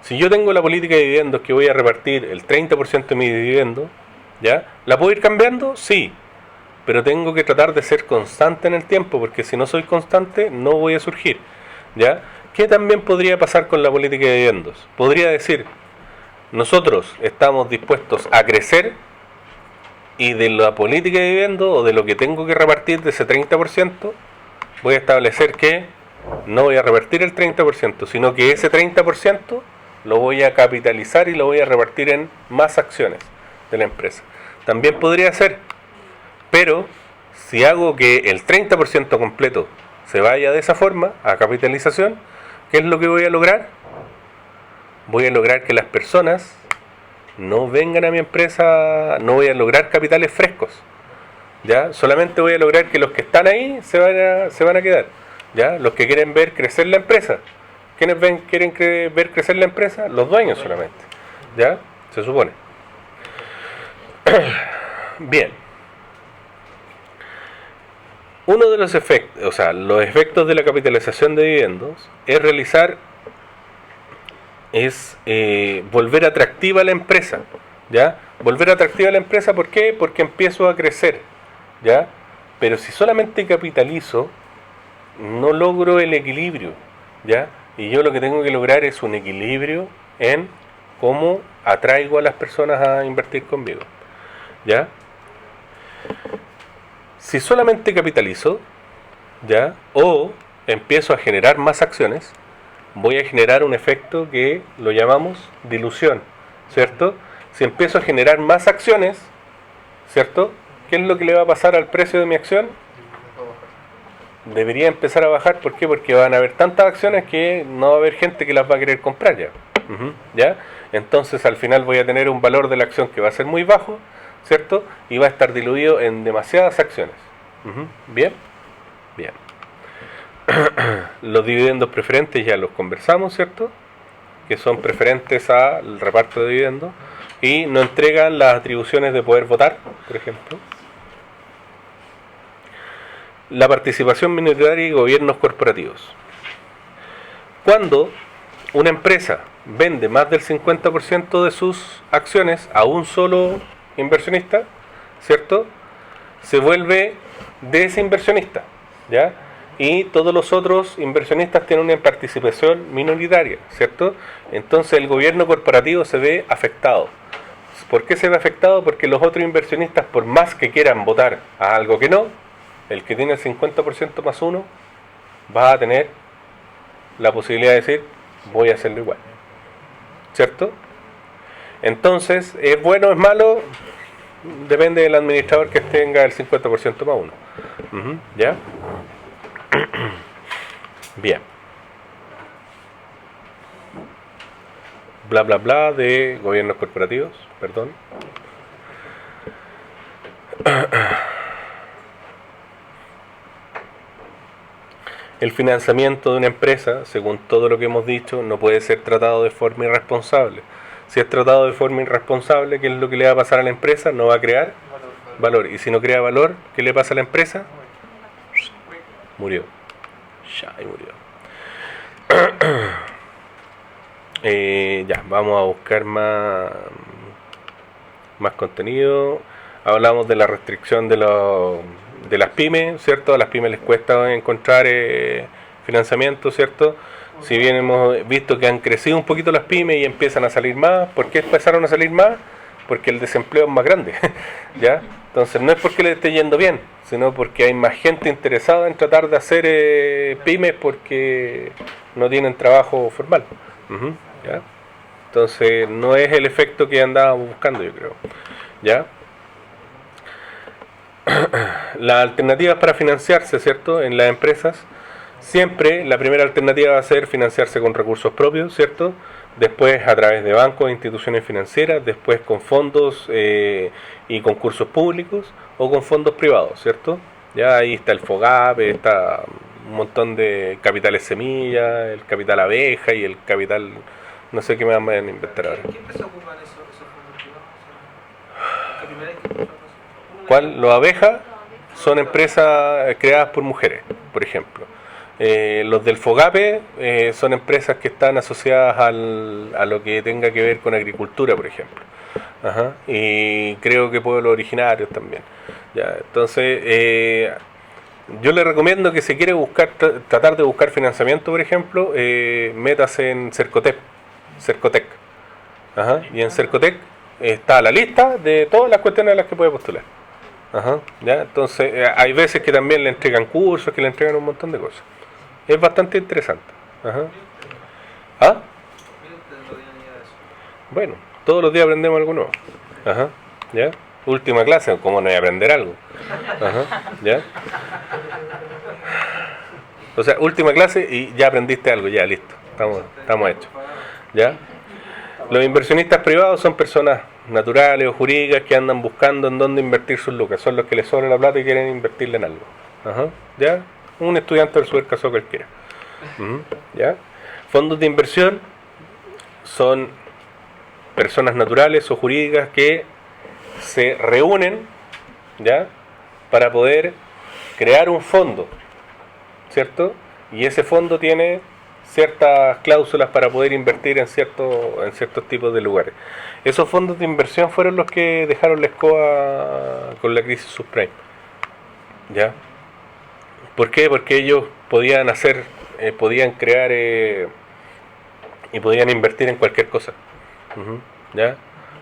Si yo tengo la política de dividendos que voy a repartir el 30% de mi dividendo, ¿ya? ¿La puedo ir cambiando? Sí, pero tengo que tratar de ser constante en el tiempo, porque si no soy constante no voy a surgir, ¿ya? ¿Qué también podría pasar con la política de dividendos? Podría decir, nosotros estamos dispuestos a crecer y de la política de dividendos o de lo que tengo que repartir de ese 30%, voy a establecer que no voy a repartir el 30%, sino que ese 30% lo voy a capitalizar y lo voy a repartir en más acciones de la empresa. También podría ser, pero si hago que el 30% completo se vaya de esa forma, a capitalización, ¿qué es lo que voy a lograr? Voy a lograr que las personas no vengan a mi empresa, no voy a lograr capitales frescos, ¿ya? Solamente voy a lograr que los que están ahí se van a quedar, ¿ya? Los que quieren ver crecer la empresa. ¿Quiénes quieren ver crecer la empresa? Los dueños solamente, ¿ya? Se supone. Bien. Uno de los efectos, o sea, los efectos de la capitalización de dividendos es volver atractiva la empresa, ¿ya? Volver atractiva la empresa, ¿por qué? Porque empiezo a crecer, ¿ya? Pero si solamente capitalizo, no logro el equilibrio, ¿ya? Y yo lo que tengo que lograr es un equilibrio en cómo atraigo a las personas a invertir conmigo, ¿ya? Si solamente capitalizo, ¿ya? O empiezo a generar más acciones, voy a generar un efecto que lo llamamos dilución, ¿cierto? Si empiezo a generar más acciones, ¿cierto? ¿Qué es lo que le va a pasar al precio de mi acción? Debería empezar a bajar. ¿Por qué? Porque van a haber tantas acciones que no va a haber gente que las va a querer comprar ya. ¿Ya? Entonces al final voy a tener un valor de la acción que va a ser muy bajo, ¿cierto? Y va a estar diluido en demasiadas acciones. ¿Bien? Bien. Los dividendos preferentes ya los conversamos, ¿cierto? Que son preferentes al reparto de dividendos y no entregan las atribuciones de poder votar, por ejemplo. La participación minoritaria y gobiernos corporativos. Cuando una empresa vende más del 50% de sus acciones a un solo inversionista, ¿cierto? Se vuelve de ese inversionista, ¿ya? Y todos los otros inversionistas tienen una participación minoritaria, ¿cierto? Entonces el gobierno corporativo se ve afectado. ¿Por qué se ve afectado? Porque los otros inversionistas, por más que quieran votar a algo que no, el que tiene el 50% más uno va a tener la posibilidad de decir, voy a hacerlo igual, ¿cierto? Entonces, ¿es bueno o es malo? Depende del administrador que tenga el 50% más uno. ¿Ya? Bien. Bla bla bla de gobiernos corporativos, perdón. El financiamiento de una empresa, según todo lo que hemos dicho, no puede ser tratado de forma irresponsable. Si es tratado de forma irresponsable, ¿qué es lo que le va a pasar a la empresa? No va a crear valor. Y si no crea valor, ¿qué le pasa a la empresa? Murió. Ya, y murió. Ya, vamos a buscar más contenido. Hablamos de la restricción de las pymes, ¿cierto? A las pymes les cuesta encontrar financiamiento, ¿cierto? Si bien hemos visto que han crecido un poquito las pymes y empiezan a salir más, ¿por qué empezaron a salir más? Porque el desempleo es más grande, ¿ya? Entonces no es porque le esté yendo bien, sino porque hay más gente interesada en tratar de hacer pymes porque no tienen trabajo formal, ¿ya? Entonces no es el efecto que andábamos buscando, yo creo, ¿ya? Las alternativas para financiarse, ¿cierto? En las empresas, siempre la primera alternativa va a ser financiarse con recursos propios, ¿cierto? después a través de bancos e instituciones financieras, después con fondos y concursos públicos o con fondos privados, ¿cierto? Ya ahí está el FOGAPE, está un montón de capitales semillas, el capital abeja y el capital, no sé qué me van a inventar ahora. ¿Qué empresa ocupan esos fondos privados? La primera vez que escucho algo así. ¿Cuál? Los abejas son empresas creadas por mujeres, por ejemplo. Los del FOGAPE son empresas que están asociadas a lo que tenga que ver con agricultura, por ejemplo. Ajá. Y creo que pueblos originarios también. Ya, entonces, yo le recomiendo que si quiere tratar de buscar financiamiento, por ejemplo, métase en Cercotec. Ajá. Y en Cercotec está la lista de todas las cuestiones a las que puede postular. Ajá. ¿Ya? Entonces, hay veces que también le entregan cursos, que le entregan un montón de cosas. Es bastante interesante. Ajá. ¿Ah? Bueno, todos los días aprendemos algo nuevo. Ajá. ¿Ya? Última clase, ¿cómo no voy a aprender algo? Ajá. ¿Ya? O sea, última clase y ya aprendiste algo, ya, listo. Estamos hechos. ¿Ya? Los inversionistas privados son personas naturales o jurídicas que andan buscando en dónde invertir sus lucas. Son los que les sobra la plata y quieren invertirla en algo. Ajá. ¿Ya? Un estudiante del supercaso cualquiera. ¿Ya? Fondos de inversión son personas naturales o jurídicas que se reúnen, ¿ya?, para poder crear un fondo, ¿cierto? Y ese fondo tiene ciertas cláusulas para poder invertir en ciertos tipos de lugares. Esos fondos de inversión fueron los que dejaron la escoba con la crisis subprime, ¿ya? ¿Por qué? Porque ellos podían crear y podían invertir en cualquier cosa. ¿Ya?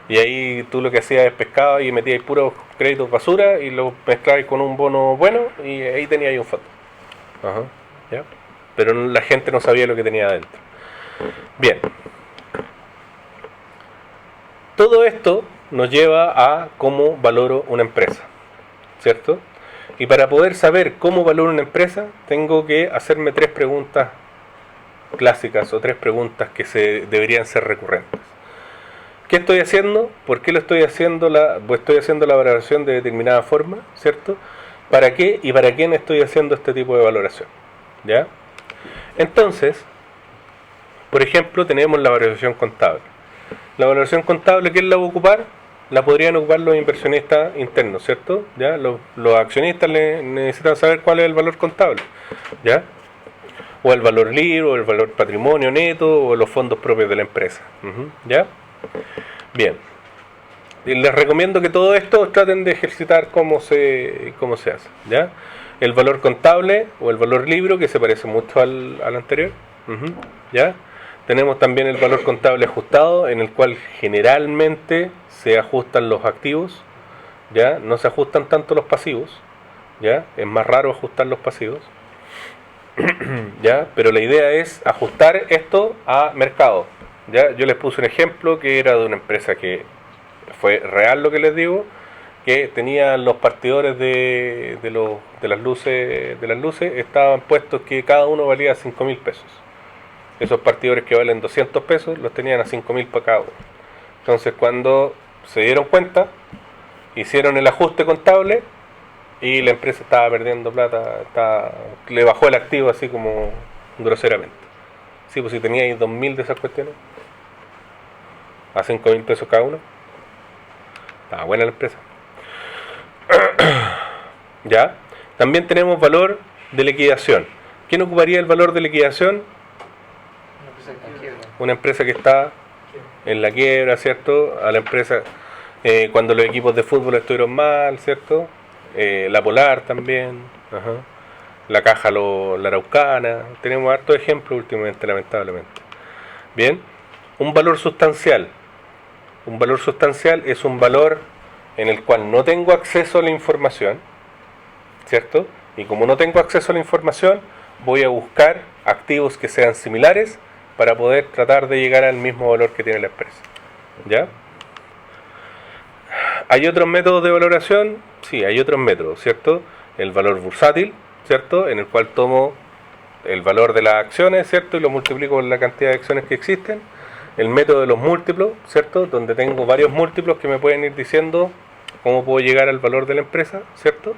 Y ahí tú lo que hacías es pescado y metías puros créditos basura y lo mezclabas con un bono bueno y ahí tenías un fondo. Ajá. ¿Ya? Pero la gente no sabía lo que tenía adentro. Bien. Todo esto nos lleva a cómo valoro una empresa, ¿cierto? Y para poder saber cómo valoro una empresa, tengo que hacerme 3 preguntas clásicas o 3 preguntas que deberían ser recurrentes. ¿Qué estoy haciendo? ¿Por qué lo estoy haciendo? Pues estoy haciendo la valoración de determinada forma, ¿cierto? ¿Para qué y para quién estoy haciendo este tipo de valoración? ¿Ya? Entonces, por ejemplo, tenemos la valoración contable. La valoración contable, ¿quién la va a ocupar? La podrían ocupar los inversionistas internos, ¿cierto? ¿Ya? Los accionistas necesitan saber cuál es el valor contable, ¿ya? O el valor libre, o el valor patrimonio neto, o los fondos propios de la empresa, ¿ya? Bien. Y les recomiendo que todo esto traten de ejercitar cómo se hace, ¿ya? El valor contable o el valor libre, que se parece mucho al anterior, ¿ya? Tenemos también el valor contable ajustado, en el cual generalmente se ajustan los activos, ¿ya? No se ajustan tanto los pasivos, ¿ya? Es más raro ajustar los pasivos, ¿ya? Pero la idea es ajustar esto a mercado, ¿ya? Yo les puse un ejemplo que era de una empresa que fue real, lo que les digo, que tenía los partidores de las luces estaban puestos que cada uno valía 5.000 pesos. Esos partidores que valen 200 pesos los tenían a 5.000 para cada uno. Entonces, cuando se dieron cuenta, hicieron el ajuste contable y la empresa estaba perdiendo plata, le bajó el activo así como groseramente. Sí, pues si teníais 2.000 de esas cuestiones a 5.000 pesos cada uno, estaba buena la empresa. ¿Ya? También tenemos valor de liquidación. ¿Quién ocuparía el valor de liquidación? Una empresa que está en la quiebra, ¿cierto? A la empresa cuando los equipos de fútbol estuvieron mal, ¿cierto? La Polar también, la Caja la Araucana. Tenemos hartos ejemplos últimamente, lamentablemente. Bien, un valor sustancial. Un valor sustancial es un valor en el cual no tengo acceso a la información, ¿cierto? Y como no tengo acceso a la información, voy a buscar activos que sean similares para poder tratar de llegar al mismo valor que tiene la empresa, ¿ya? ¿Hay otros métodos de valoración? Sí, hay otros métodos, ¿cierto? El valor bursátil, ¿cierto? En el cual tomo el valor de las acciones, ¿cierto? Y lo multiplico por la cantidad de acciones que existen. el método de los múltiplos, ¿cierto? Donde tengo varios múltiplos que me pueden ir diciendo cómo puedo llegar al valor de la empresa, ¿cierto?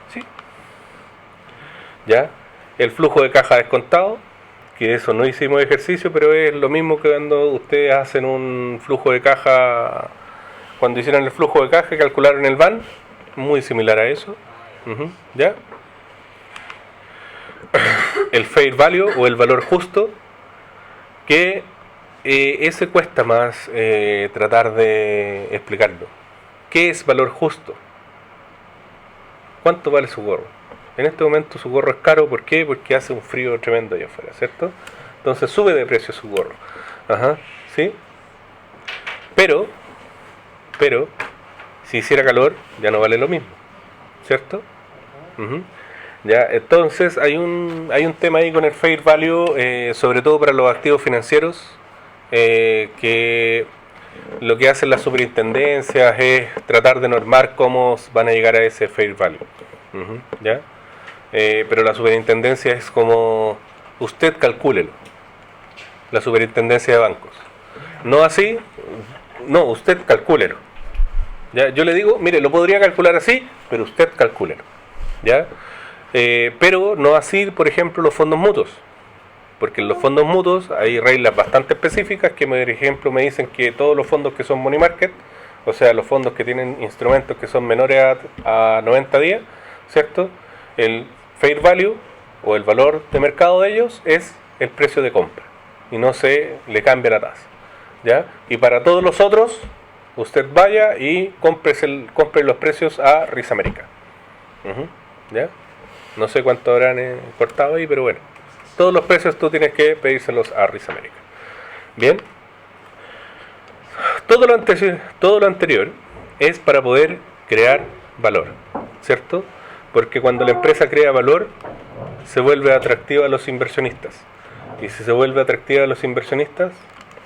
Sí. Ya. El flujo de caja descontado, que eso no hicimos ejercicio, pero es lo mismo que cuando ustedes hacen un flujo de caja, cuando hicieron el flujo de caja, calcularon el VAN, muy similar a eso. ¿Ya? El fair value o el valor justo, que ese cuesta más tratar de explicarlo. ¿Qué es valor justo? ¿Cuánto vale su gorro? En este momento su gorro es caro, ¿por qué? Porque hace un frío tremendo allá afuera, ¿cierto? Entonces sube de precio su gorro. Ajá, ¿sí? Pero, si hiciera calor, ya no vale lo mismo, ¿cierto? Ya, entonces hay un tema ahí con el fair value, sobre todo para los activos financieros, que lo que hacen las superintendencias es tratar de normar cómo van a llegar a ese fair value. ¿Ya? Pero la superintendencia es como usted calcúlelo, la superintendencia de bancos. No así, no, usted calcúlelo. ¿Ya? Yo le digo, mire, lo podría calcular así, pero usted calcúlelo. ¿Ya? Pero no así, por ejemplo, los fondos mutuos. Porque en los fondos mutuos hay reglas bastante específicas que, por ejemplo, me dicen que todos los fondos que son money market, o sea, los fondos que tienen instrumentos que son menores a 90 días, ¿cierto? El fair value o el valor de mercado de ellos es el precio de compra y no se le cambia la tasa, ¿ya? Y para todos los otros, usted vaya y compre los precios a Risa América. ¿Ya? No sé cuánto habrán cortado ahí, pero bueno, todos los precios tú tienes que pedírselos a Risa América. Bien, todo lo anterior es para poder crear valor, ¿cierto? Porque cuando la empresa crea valor, se vuelve atractiva a los inversionistas. Y si se vuelve atractiva a los inversionistas,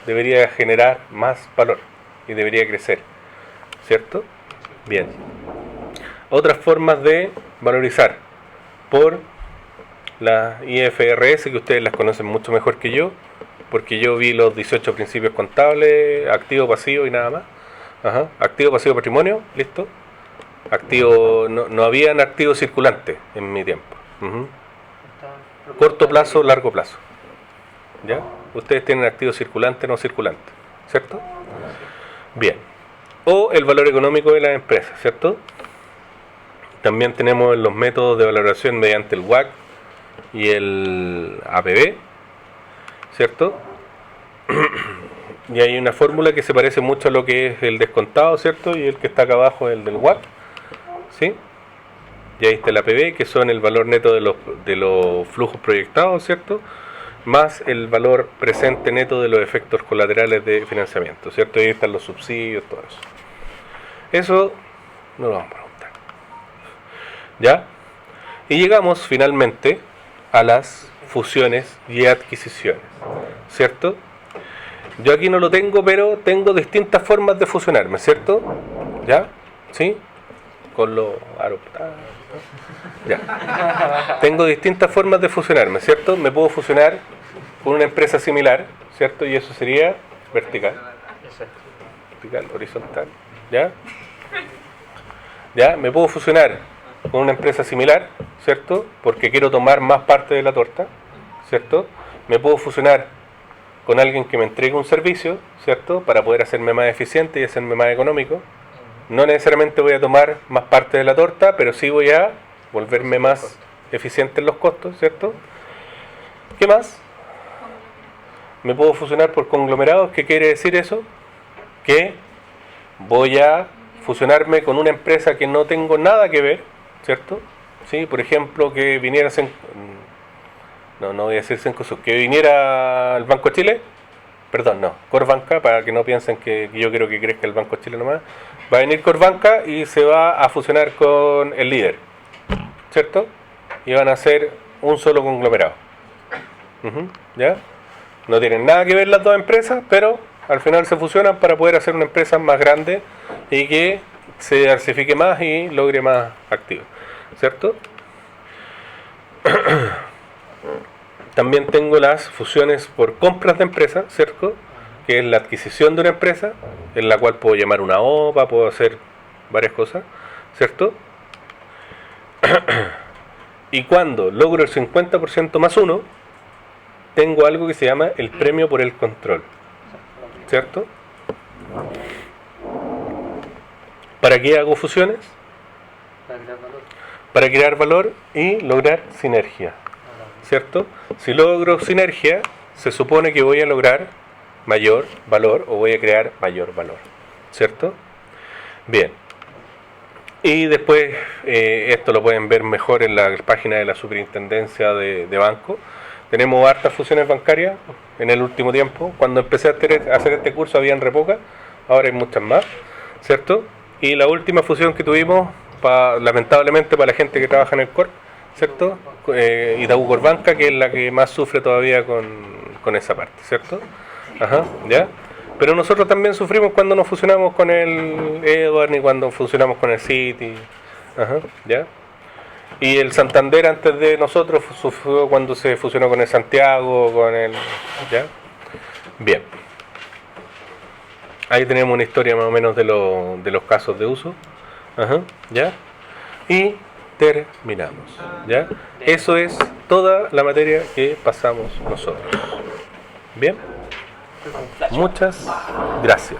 debería generar más valor y debería crecer, ¿cierto? Bien. Otras formas de valorizar por la IFRS, que ustedes las conocen mucho mejor que yo, porque yo vi los 18 principios contables, activo, pasivo y nada más. Activo, pasivo, patrimonio, listo. Activo, no habían activos circulantes en mi tiempo. Corto plazo, largo plazo. ¿Ya? Ustedes tienen activos circulantes, no circulantes, ¿cierto? Bien. O el valor económico de la empresa, ¿cierto? También tenemos los métodos de valoración mediante el WACC y el APB, ¿cierto? Y hay una fórmula que se parece mucho a lo que es el descontado, ¿cierto? Y el que está acá abajo es el del WACC, ¿sí? Y ahí está el APB, que son el valor neto de los flujos proyectados, ¿cierto? Más el valor presente neto de los efectos colaterales de financiamiento, ¿cierto? Y ahí están los subsidios, todo eso. Eso no lo vamos a preguntar. ¿Ya? Y llegamos finalmente a las fusiones y adquisiciones, ¿cierto? Yo aquí no lo tengo, pero tengo distintas formas de fusionarme, ¿cierto? ¿Ya? ¿Sí? Con los ya. Tengo distintas formas de fusionarme, ¿cierto? Me puedo fusionar con una empresa similar, ¿cierto? Y eso sería vertical. Vertical, horizontal. ¿Ya? ¿Ya? Me puedo fusionar con una empresa similar, ¿cierto? Porque quiero tomar más parte de la torta, ¿cierto? Me puedo fusionar con alguien que me entregue un servicio, ¿cierto? Para poder hacerme más eficiente y hacerme más económico. No necesariamente voy a tomar más parte de la torta, pero sí voy a volverme más eficiente en los costos, ¿cierto? ¿Qué más? Me puedo fusionar por conglomerados. ¿Qué quiere decir eso? Que voy a fusionarme con una empresa que no tengo nada que ver, ¿cierto? ¿Sí? Por ejemplo, que viniera no voy a decir Cencosud, que viniera el Banco de Chile, perdón, no, Corbanca, para que no piensen que yo quiero que crezca el Banco de Chile nomás. Va a venir Corbanca y se va a fusionar con el líder, ¿cierto? Y van a ser un solo conglomerado. ¿Ya? No tienen nada que ver las dos empresas, pero al final se fusionan para poder hacer una empresa más grande y que se diversifique más y logre más activos, ¿cierto? También tengo las fusiones por compras de empresas, ¿cierto? Que es la adquisición de una empresa, en la cual puedo llamar una OPA, puedo hacer varias cosas, ¿cierto? Y cuando logro el 50% más uno, tengo algo que se llama el premio por el control, ¿cierto? ¿Para qué hago fusiones? Para crear valor. Para crear valor y lograr sinergia, ¿cierto? Si logro sinergia, se supone que voy a lograr mayor valor o voy a crear mayor valor, ¿cierto? Bien. Y después esto lo pueden ver mejor en la página de la Superintendencia de Banco. Tenemos hartas fusiones bancarias en el último tiempo. Cuando empecé a hacer este curso habían re pocas, ahora hay muchas más, ¿cierto? Y la última fusión que tuvimos, lamentablemente para la gente que trabaja en el Corp, ¿cierto? Itaú Corbanca, que es la que más sufre todavía con esa parte, ¿cierto? Ajá, ¿ya? Pero nosotros también sufrimos cuando nos fusionamos con el Edward y cuando fusionamos con el Citi. Ajá, ¿ya? Y el Santander antes de nosotros sufrió cuando se fusionó con el Santiago, con el... ¿ya? Bien. Ahí tenemos una historia más o menos de los casos de uso. Ajá, ¿ya? Y terminamos, ¿ya? Eso es toda la materia que pasamos nosotros. Bien. Muchas gracias.